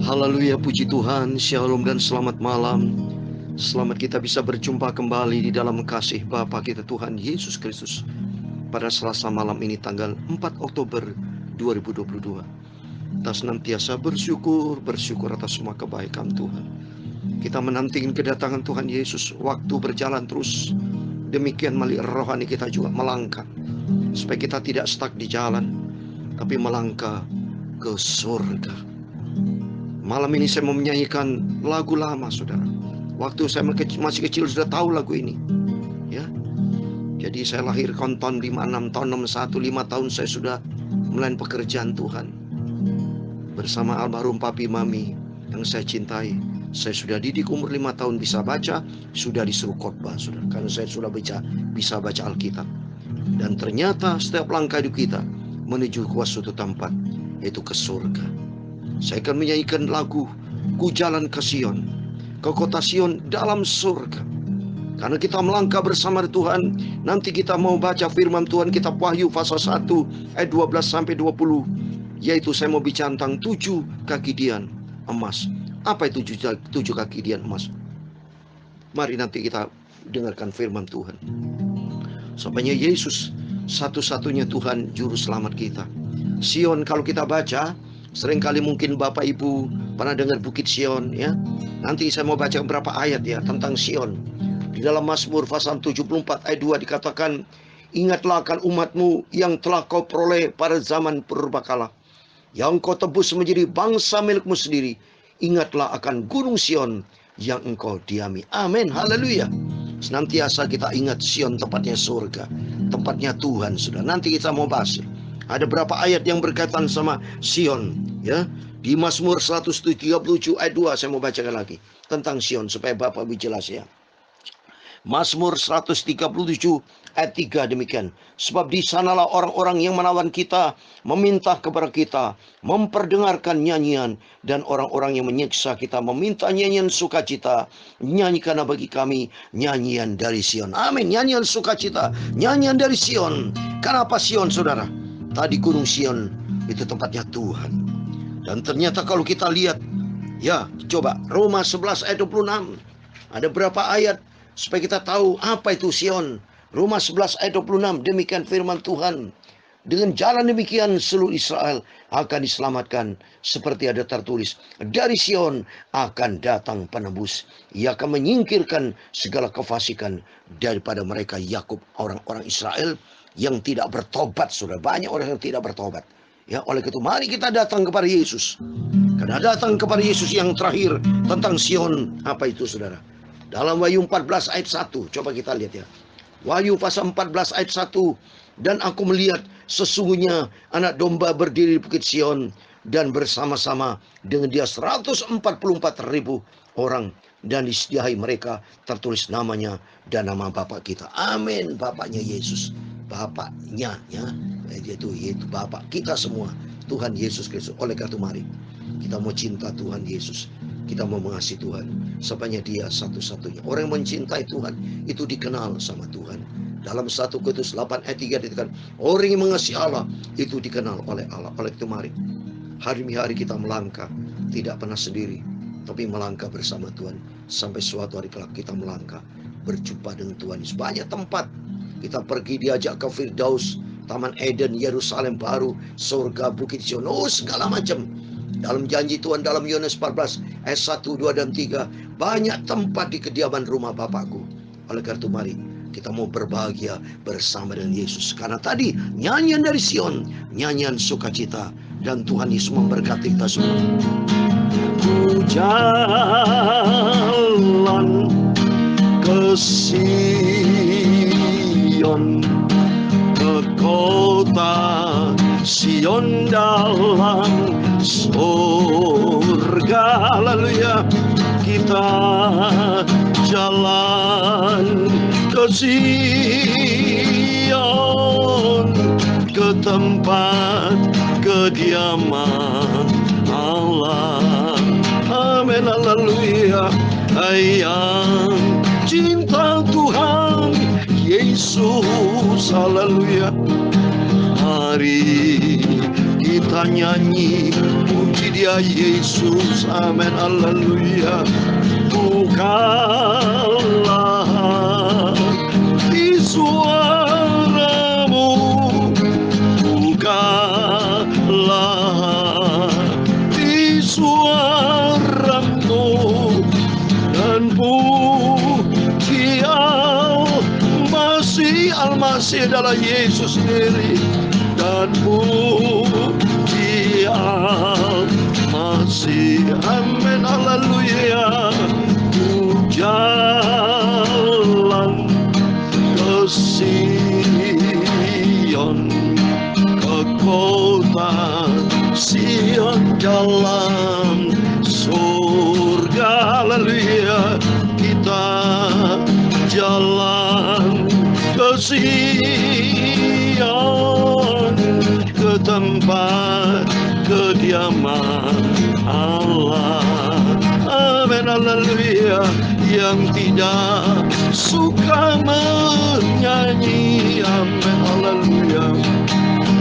Haleluya, puji Tuhan, shalom dan selamat malam. Selamat kita bisa berjumpa kembali di dalam kasih Bapa kita Tuhan Yesus Kristus pada Selasa malam ini tanggal 4 Oktober 2022. Kita senantiasa bersyukur atas semua kebaikan Tuhan. Kita menantikan kedatangan Tuhan Yesus. Waktu berjalan terus. Demikian melalui rohani kita juga melangkah, supaya kita tidak stuck di jalan, tapi melangkah ke surga. Malam ini saya mau menyanyikan lagu lama, saudara. Waktu saya masih kecil sudah tahu lagu ini, ya. Jadi saya lahir tahun 56, tahun 61, 5 tahun saya sudah melayani pekerjaan Tuhan bersama almarhum papi mami yang saya cintai. Saya sudah didik umur 5 tahun bisa baca, sudah disuruh khotbah, saudara, karena saya sudah bisa baca Alkitab. Dan ternyata setiap langkah hidup kita menuju ke suatu tempat, yaitu ke surga. Saya akan menyanyikan lagu Ku Jalan ke Sion, ke kota Sion dalam surga. Karena kita melangkah bersama Tuhan. Nanti kita mau baca firman Tuhan, kitab Wahyu pasal 1 ayat 12 sampai 20. Yaitu saya mau bicara tentang 7 kaki dian emas. Apa itu 7 kaki dian emas? Mari nanti kita dengarkan firman Tuhan. Supaya Yesus satu-satunya Tuhan juru selamat kita. Sion kalau kita baca, seringkali mungkin Bapak Ibu pernah dengar Bukit Sion, ya. Nanti saya mau baca beberapa ayat ya tentang Sion. Di dalam Mazmur pasal 74 ayat 2 dikatakan, ingatlah akan umatmu yang telah kau peroleh pada zaman purbakala, yang kau tebus menjadi bangsa milikmu sendiri. Ingatlah akan gunung Sion yang engkau diami. Amin, haleluya. Senantiasa kita ingat Sion tempatnya surga, tempatnya Tuhan, sudah. Nanti kita mau bahas. Ada berapa ayat yang berkaitan sama Sion, ya. Di Mazmur 137 ayat 2 saya mau bacakan lagi tentang Sion supaya Bapak lebih jelas, ya. Mazmur 137 ayat 3 demikian. Sebab di sanalah orang-orang yang menawan kita, meminta kepada kita, memperdengarkan nyanyian, dan orang-orang yang menyiksa kita meminta nyanyian sukacita. Nyanyikanlah bagi kami nyanyian dari Sion. Amin, nyanyian sukacita, nyanyian dari Sion. Kenapa Sion, saudara? Tadi gunung Sion itu tempatnya Tuhan. Dan ternyata kalau kita lihat, ya, coba Roma 11 ayat 26. Ada berapa ayat supaya kita tahu apa itu Sion. Roma 11 ayat 26, demikian firman Tuhan. Dengan jalan demikian seluruh Israel akan diselamatkan, seperti ada tertulis, dari Sion akan datang penebus. Ia akan menyingkirkan segala kefasikan daripada mereka Yakub, orang-orang Israel yang tidak bertobat. Sudah banyak orang yang tidak bertobat, ya. Oleh itu mari kita datang kepada Yesus. Karena datang kepada Yesus yang terakhir tentang Sion. Apa itu, saudara? Dalam Wahyu 14 ayat 1, coba kita lihat, ya. Wahyu pasal 14 ayat 1. Dan aku melihat sesungguhnya anak domba berdiri di Bukit Sion, dan bersama-sama dengan dia 144.000 orang, dan disediai mereka tertulis namanya dan nama Bapak kita. Amin, Bapaknya Yesus, Bapaknya, ya, yaitu Bapak kita semua, Tuhan Yesus Kristus. Oleh karena itu mari kita mau cinta Tuhan Yesus, kita mau mengasihi Tuhan, supaya dia satu-satunya orang yang mencintai Tuhan itu dikenal sama Tuhan. Dalam 1 Korintus 8 ayat 3 dikatakan, orang yang mengasihi Allah itu dikenal oleh Allah. Oleh itu mari hari demi hari kita melangkah, tidak pernah sendiri, tapi melangkah bersama Tuhan, sampai suatu hari kelak kita melangkah berjumpa dengan Tuhan. Banyak tempat kita pergi, diajak ke Firdaus, Taman Eden, Yerusalem baru, surga, Bukit Sion, segala macam. Dalam janji Tuhan dalam Yohanes 14 ayat 1, 2, dan 3, banyak tempat di kediaman rumah Bapakku. Oleh karena itu mari kita mau berbahagia bersama dengan Yesus. Karena tadi nyanyian dari Sion, nyanyian sukacita, dan Tuhan Yesus memberkati kita semua. Ku jalan ke Sion, ke kota Sion dalam surga. Haleluya. Kita jalan ke Sion, ke tempat kediaman Allah. Amin, haleluya. Ayang cinta Tuhan Yesus, haleluya. Mari kita nyanyi puji Dia Yesus, amin, haleluya. Bukalah di suaramu, bukalah di suaramu, dan puji Al-Masih adalah Yesus sendiri, dan puji Al-Masih, amin, haleluya. Ku jalan ke Sion, ke kota Sion, dalam surga, haleluya. Kita jalan ke Sion, ke tempat kediaman Allah, amin, haleluya. Yang tidak suka menyanyi, amin, haleluya,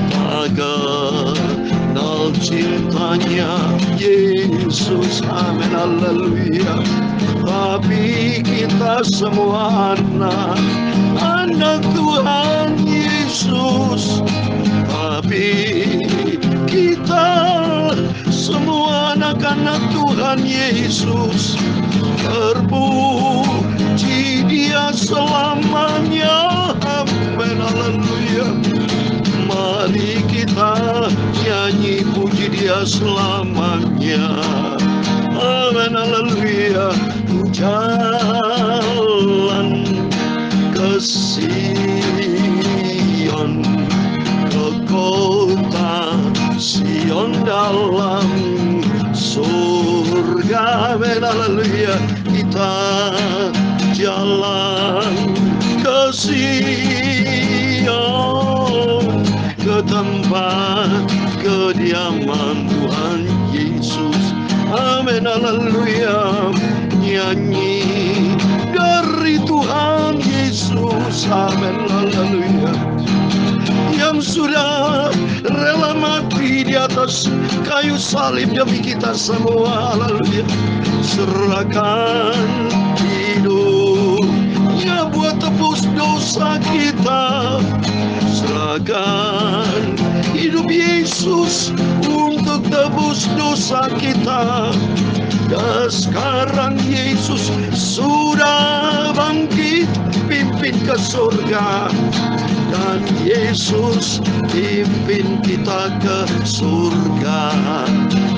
tak kenal cintanya Yesus, amin, haleluya. Tapi kita semua anak Tuhan Yesus. Tapi kita semua anak-anak Tuhan Yesus. Terpuji Dia selamanya, amin, haleluya. Mari kita nyanyi puji Dia selamanya, amin, haleluya. Ku jalan ke Sion, ke kota Sion, dalam surga, amin, haleluya. Kita jalan ke Sion, ke tempat kediaman Tuhan Yesus, amin, haleluya. Nyanyi dari Tuhan Yesus, amin, haleluya. Yang sudah rela mati di atas kayu salib demi kita semua, haleluya. Serahkan hidupnya buat tebus dosa kita. Serahkan hidup Yesus untuk tebus dosa kita. Dan sekarang Yesus sudah bangkit, pimpin ke surga. Dan Yesus pimpin kita ke surga,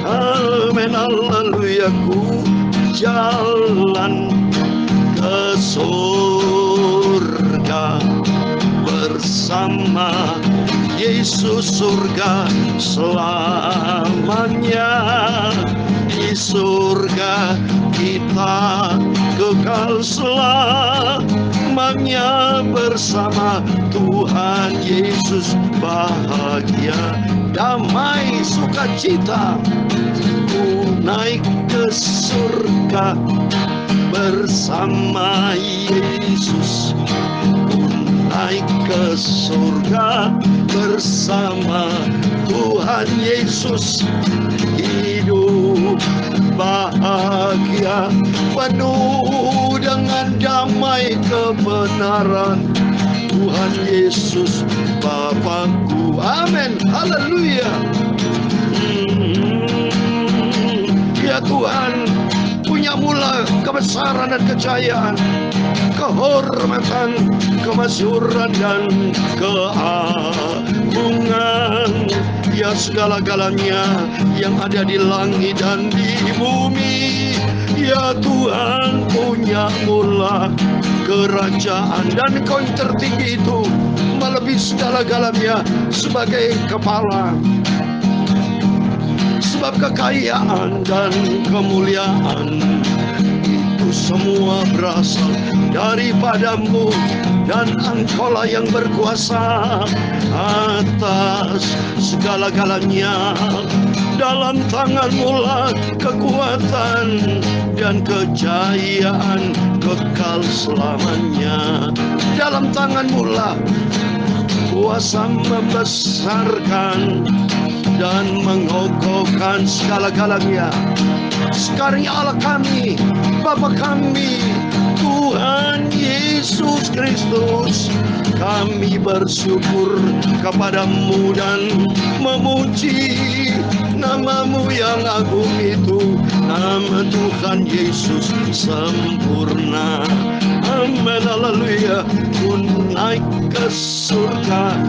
amin, haleluya. Ku jalan ke surga bersama Yesus, surga selamanya. Di surga kita kekal selamanya bersama Tuhan Yesus, bahagia, damai, sukacita. Ku naik ke surga bersama Yesus. Ku naik ke surga bersama Tuhan Yesus. Hidup bahagia penuh dengan damai kebenaran Tuhan Yesus Bapakku, amin, haleluya. Ya Tuhan, punya mula kebesaran dan kejayaan, kehormatan, kemasyhuran dan keagungan. Ya segala-galanya yang ada di langit dan di bumi. Ya Tuhan, punya mula kerajaan, dan Kau yang tertinggi itu melebihi segala-galanya sebagai kepala. Sebab kekayaan dan kemuliaan itu semua berasal daripada-Mu, dan Engkau-lah yang berkuasa atas segala-galanya. Dalam tangan-Mu lah kekuatan dan kejayaan kekal selamanya. Dalam tangan-Mu lah kuasa membesarkan dan mengokohkan Tuhan segala-galanya. Sekarang ya Allah kami, Bapa kami, Tuhan Yesus Kristus, kami bersyukur kepadamu dan memuji namamu yang agung itu. Nama Tuhan Yesus sempurna. Amin, haleluya. Ku naik ke surga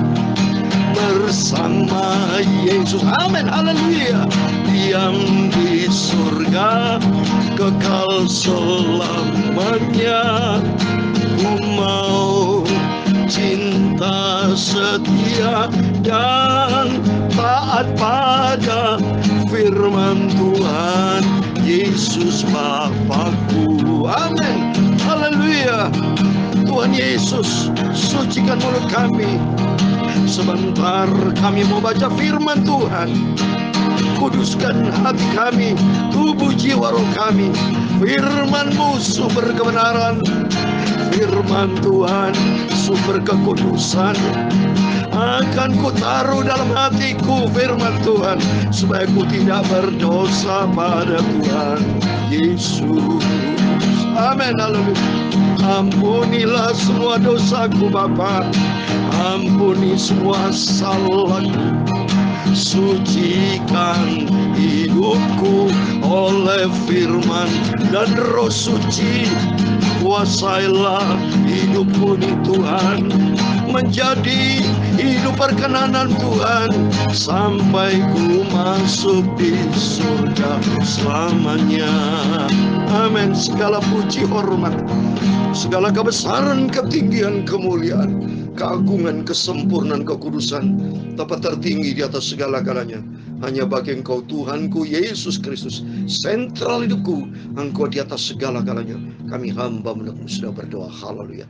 bersama Yesus. Amin, haleluya. Diam di surga kekal selamanya. Ku mau cinta setia dan taat pada firman Tuhan Yesus Bapakku. Amin, haleluya. Tuhan Yesus, sucikan mulut kami. Sebentar kami mau baca firman Tuhan. Kuduskan hati kami, tubuh jiwa roh kami. Firman-Mu sumber kebenaran, firman Tuhan sumber kekudusan. Akan ku taruh dalam hatiku firman Tuhan, supaya ku tidak berdosa pada Tuhan Yesus. Amin, haleluya. Ampunilah semua dosaku Bapa, ampuni semua salahku. Sucikan hidupku oleh firman dan roh suci. Kuasailah hidupku di Tuhan, menjadi hidup perkenanan Tuhan, sampai ku masuk di surga selamanya. Amin. Segala puji hormat, segala kebesaran, ketinggian, kemuliaan, keagungan, kesempurnaan, kekudusan, tempat tertinggi di atas segala-galanya hanya bagi Engkau Tuhanku Yesus Kristus. Sentral hidupku, Engkau di atas segala-galanya. Kami hamba menurutmu sudah berdoa. Haleluya.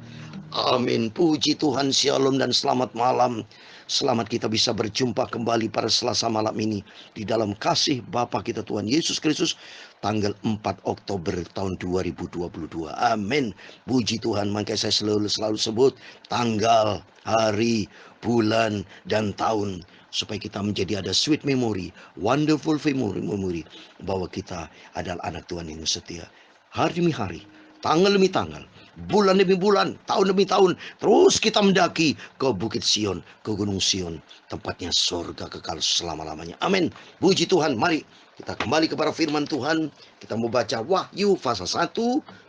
Amin. Puji Tuhan, shalom dan selamat malam. Selamat kita bisa berjumpa kembali pada Selasa malam ini di dalam kasih Bapa kita Tuhan Yesus Kristus, tanggal 4 Oktober tahun 2022. Amin. Puji Tuhan. Makanya saya selalu sebut tanggal, hari, bulan, dan tahun, supaya kita menjadi ada sweet memory, wonderful memory, bahwa kita adalah anak Tuhan yang setia. Hari demi hari, tanggal demi tanggal, bulan demi bulan, tahun demi tahun, terus kita mendaki ke Bukit Sion, ke Gunung Sion, tempatnya surga kekal selama-lamanya. Amin. Puji Tuhan. Mari kita kembali kepada firman Tuhan. Kita mau baca Wahyu pasal 1.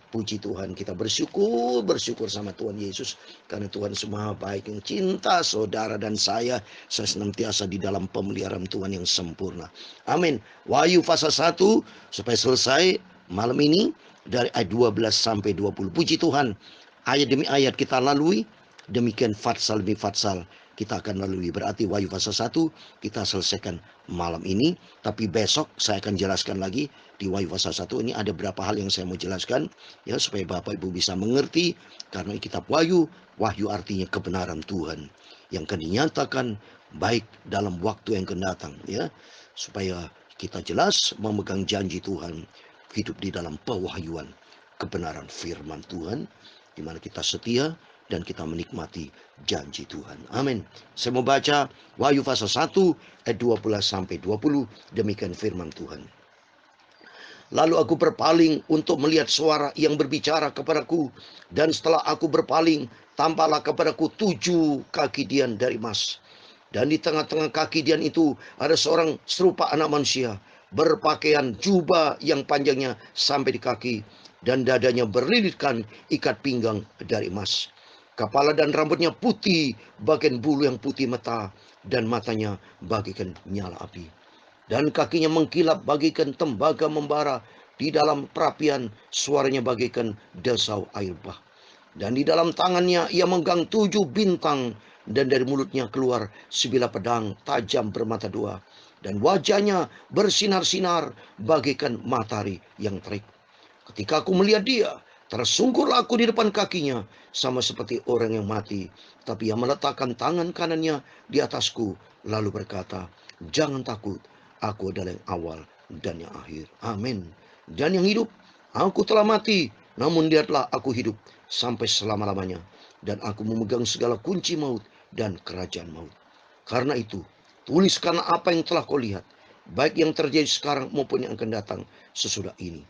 Puji Tuhan, kita bersyukur sama Tuhan Yesus, karena Tuhan semua baik, yang cinta saudara dan saya senantiasa di dalam pemeliharaan Tuhan yang sempurna. Amin. Wahyu pasal 1 supaya selesai malam ini dari ayat 12 sampai 20. Puji Tuhan, ayat demi ayat kita lalui, demikian fatsal demi fatsal kita akan lalui. Berarti Wahyu pasal 1 kita selesaikan malam ini, tapi besok saya akan jelaskan lagi di Wahyu pasal 1 ini ada berapa hal yang saya mau jelaskan, ya, supaya Bapak Ibu bisa mengerti. Karena kitab Wahyu artinya kebenaran Tuhan yang akan dinyatakan baik dalam waktu yang akan datang, ya, supaya kita jelas memegang janji Tuhan, hidup di dalam pewahyuan kebenaran firman Tuhan, di mana kita setia dan kita menikmati janji Tuhan. Amin. Saya mau baca Wahyu pasal 1 ayat 12 sampai 20. Demikian firman Tuhan. Lalu aku berpaling untuk melihat suara yang berbicara kepadaku, dan setelah aku berpaling, tampaklah kepadaku 7 kaki dian dari emas. Dan di tengah-tengah kaki dian itu ada seorang serupa anak manusia, berpakaian jubah yang panjangnya sampai di kaki, dan dadanya berlilitkan ikat pinggang dari emas. Kepala dan rambutnya putih, bagian bulu yang putih mata, dan matanya bagaikan nyala api. Dan kakinya mengkilap bagaikan tembaga membara, di dalam perapian suaranya bagaikan desau air bah. Dan di dalam tangannya ia memegang 7 bintang, dan dari mulutnya keluar sebilah pedang tajam bermata 2. Dan wajahnya bersinar-sinar bagaikan matahari yang terik. Ketika aku melihat dia, tersungkurlah aku di depan kakinya, sama seperti orang yang mati. Tapi ia meletakkan tangan kanannya di atasku, lalu berkata, "Jangan takut, aku adalah yang awal dan yang akhir. Amin. Dan yang hidup, aku telah mati, namun lihatlah aku hidup sampai selama-lamanya. Dan aku memegang segala kunci maut dan kerajaan maut. Karena itu, tuliskanlah apa yang telah kau lihat, baik yang terjadi sekarang maupun yang akan datang sesudah ini.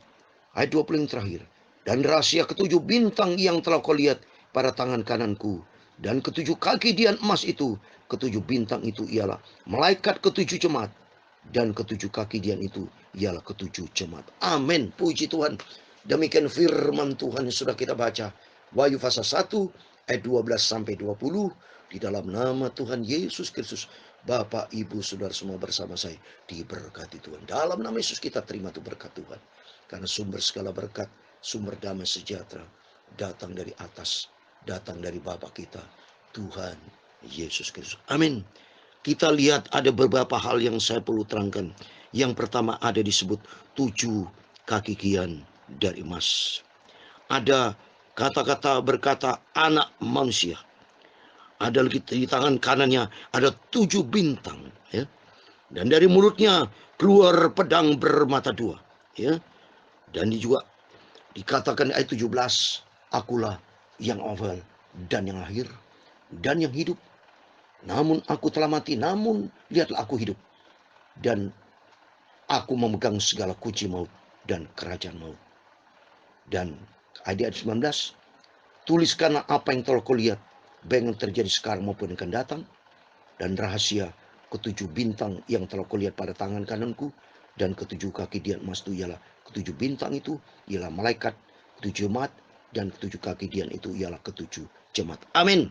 Ayat 20 yang terakhir. Dan rahasia ketujuh bintang yang telah kau lihat pada tangan kananku, dan ketujuh kaki dian emas itu, ketujuh bintang itu ialah malaikat ketujuh jemaat, dan ketujuh kaki dian itu ialah ketujuh jemaat. Amin. Puji Tuhan. Demikian firman Tuhan yang sudah kita baca. Wahyu pasal 1 ayat 12 sampai 20. Di dalam nama Tuhan Yesus Kristus, Bapak, Ibu, Saudara semua bersama saya diberkati Tuhan. Dalam nama Yesus kita terima tuh berkat Tuhan. Karena sumber segala berkat, sumber damai sejahtera datang dari atas, datang dari Bapa kita, Tuhan Yesus Kristus. Amin. Kita lihat ada beberapa hal yang saya perlu terangkan. Yang pertama ada disebut 7 kaki kian dari emas. Ada kata-kata berkata anak manusia. Ada di tangan kanannya ada 7 bintang, ya. Dan dari mulutnya keluar pedang bermata 2, ya. Dan juga dikatakan ayat 17, akulah yang awal dan yang akhir dan yang hidup. Namun aku telah mati, namun lihatlah aku hidup. Dan aku memegang segala kunci maut dan kerajaan maut. Dan ayat 19, tuliskanlah apa yang telah kau lihat, baik yang terjadi sekarang maupun yang akan datang. Dan rahasia ketujuh bintang yang telah kau lihat pada tangan kananku, dan ketujuh kaki dian emas itu ialah ketujuh bintang itu ialah malaikat ketujuh jemaat, dan ketujuh kaki dian itu ialah ketujuh jemaat. Amin.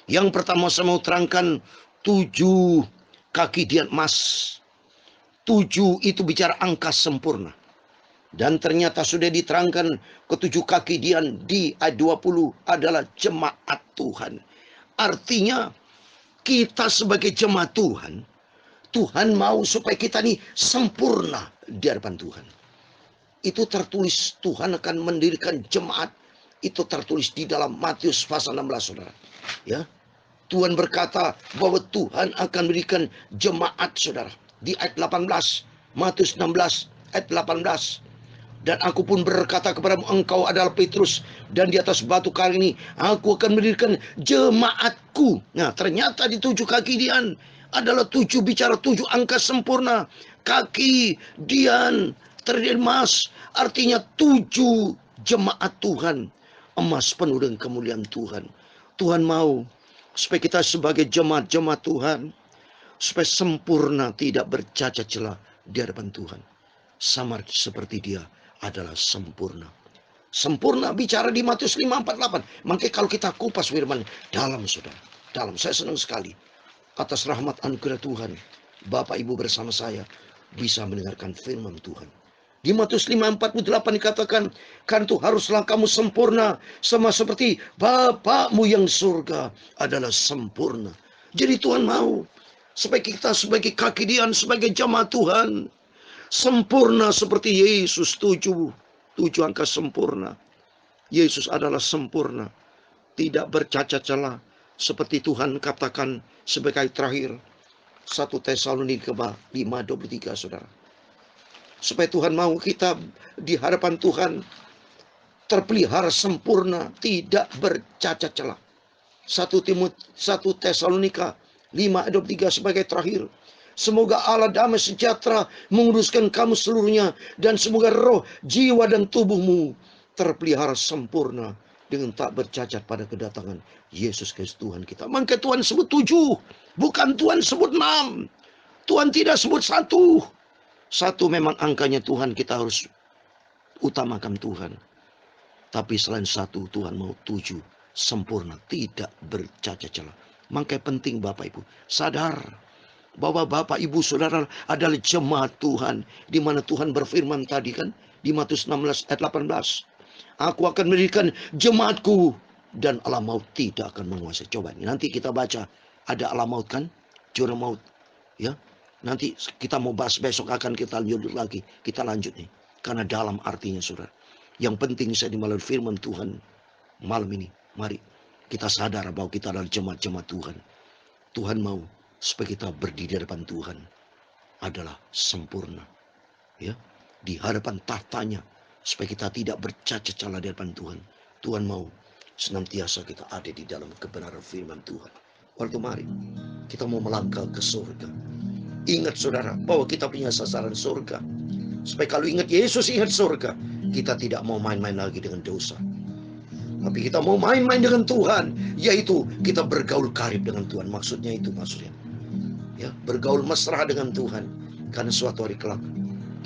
Yang pertama saya mau terangkan 7 kaki dian emas. 7 itu bicara angka sempurna. Dan ternyata sudah diterangkan ketujuh kaki dian di ayat 20 adalah jemaat Tuhan. Artinya kita sebagai jemaat Tuhan, Tuhan mau supaya kita nih sempurna di hadapan Tuhan. Itu tertulis Tuhan akan mendirikan jemaat. Itu tertulis di dalam Matius pasal 16, saudara. Ya, Tuhan berkata bahwa Tuhan akan mendirikan jemaat, saudara. Di ayat 18, Matius 16 ayat 18. Dan aku pun berkata kepadamu, engkau adalah Petrus, dan di atas batu karang ini aku akan mendirikan jemaatku. Nah, ternyata di 7 kaki dian adalah 7 bicara 7 angka sempurna. Kaki dian terdiri emas, artinya 7 jemaat Tuhan. Emas penuh dengan kemuliaan Tuhan. Tuhan mau supaya kita sebagai jemaat-jemaat Tuhan, supaya sempurna, tidak bercacat celah di hadapan Tuhan. Sama seperti Dia adalah sempurna. Sempurna bicara di Matius 5:48. Makanya kalau kita kupas firman dalam, saudara, dalam, saya senang sekali atas rahmat anugerah Tuhan, Bapak Ibu bersama saya bisa mendengarkan firman Tuhan. Di Matius 5:48 dikatakan, kan itu haruslah kamu sempurna sama seperti Bapakmu yang surga adalah sempurna. Jadi Tuhan mau supaya kita sebagai kaki dian, sebagai jemaat Tuhan, sempurna seperti Yesus. 7 angka sempurna. Yesus adalah sempurna, tidak bercacat celah, seperti Tuhan katakan sebagai terakhir 1 Tesalonika 5:23, saudara. Supaya Tuhan mau kita di hadapan Tuhan terpelihara sempurna, tidak bercacat celah. 1 Tesalonika 5:23 sebagai terakhir. Semoga Allah damai sejahtera menguruskan kamu seluruhnya, dan semoga roh, jiwa, dan tubuhmu terpelihara sempurna dengan tak bercacat pada kedatangan Yesus Kristus Tuhan kita. Maka Tuhan sebut 7, bukan Tuhan sebut 6. Tuhan tidak sebut 1. 1 memang angkanya Tuhan, kita harus utamakan Tuhan. Tapi selain 1, Tuhan mau 7 sempurna, tidak bercacat celah. Makanya penting Bapak Ibu sadar bahwa Bapak Ibu Saudara adalah jemaat Tuhan, di mana Tuhan berfirman tadi kan di Matius 16 ayat 18, aku akan mendirikan jemaatku dan alam maut tidak akan menguasai. Coba ini nanti kita baca, ada alam maut kan, jurang maut, ya. Nanti kita mau bahas besok, akan kita lanjut lagi, kita lanjut nih, karena dalam artinya saudara. Yang penting saya di melalui firman Tuhan malam ini, mari kita sadar bahwa kita adalah jemaat-jemaat Tuhan. Tuhan mau supaya kita berdiri di hadapan Tuhan adalah sempurna, ya, di hadapan tahtanya, supaya kita tidak bercacat celah di hadapan Tuhan. Tuhan mau senantiasa kita ada di dalam kebenaran firman Tuhan. Waktu mari kita mau melangkah ke surga, Ingat saudara, bahwa kita punya sasaran surga. Supaya kalau ingat Yesus, ingat surga, kita tidak mau main-main lagi dengan dosa. Tapi kita mau main-main dengan Tuhan, yaitu kita bergaul karib dengan Tuhan. Maksudnya itu maksudnya. Ya, bergaul mesra dengan Tuhan. Karena suatu hari kelak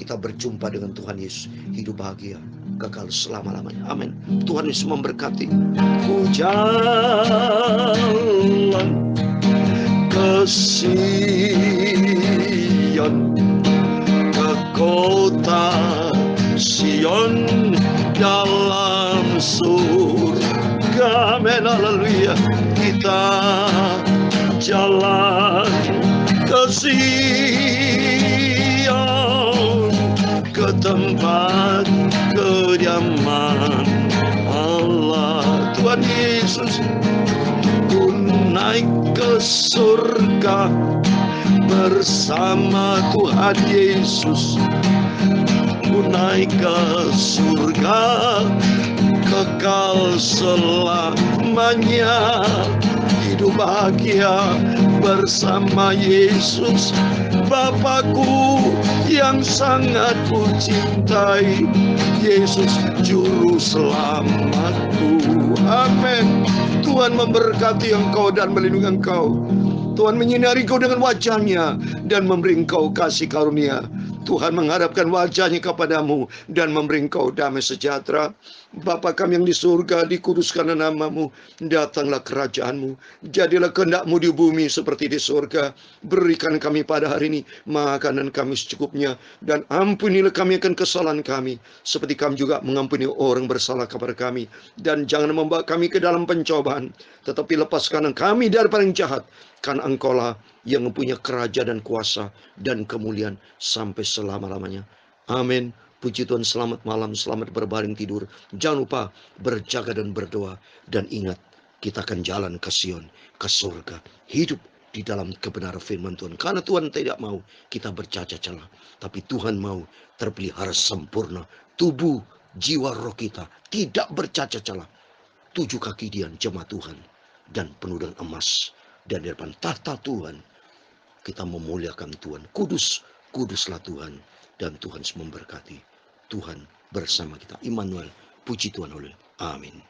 kita berjumpa dengan Tuhan Yesus, hidup bahagia, kekal selama-lamanya. Amin. Tuhan Yesus memberkati. Ku jalan ke Sion, ke kota Sion, dalam surga. Amin, haleluya. Kita jalan ke Sion, ke tempat kediaman Allah. Tuhan Yesus, ku naik ke surga bersama Tuhan Yesus. Ku naik ke surga kekal selamanya, hidup bahagia bersama Yesus, Bapakku yang sangat ku cintai, Yesus juru selamatku. Amin. Tuhan memberkati engkau dan melindungi engkau. Tuhan menyinari engkau dengan wajah-Nya dan memberi engkau kasih karunia. Tuhan menghadapkan wajah-Nya kepadamu dan memberi engkau damai sejahtera. Bapa kami yang di surga, dikuduskanlah nama-Mu, datanglah kerajaan-Mu, jadilah kehendak-Mu di bumi seperti di surga. Berikan kami pada hari ini makanan kami secukupnya, dan ampunilah kami akan kesalahan kami, seperti kami juga mengampuni orang bersalah kepada kami. Dan jangan membawa kami ke dalam pencobaan, tetapi lepaskan kami daripada yang jahat, karena Engkau-lah yang mempunyai kerajaan dan kuasa dan kemuliaan sampai selama-lamanya. Amin. Puji Tuhan, selamat malam, selamat berbaring tidur. Jangan lupa berjaga dan berdoa. Dan ingat, kita akan jalan ke Sion, ke surga. Hidup di dalam kebenaran firman Tuhan. Karena Tuhan tidak mau kita bercacat celah, tapi Tuhan mau terpelihara sempurna. Tubuh, jiwa, roh kita tidak bercacat celah. 7 kaki Dia jemaat Tuhan, dan penuh dengan emas. Dan di depan tahta Tuhan kita memuliakan Tuhan. Kudus, kuduslah Tuhan. Dan Tuhan memberkati. Tuhan bersama kita. Immanuel, puji Tuhan oleh. Amin.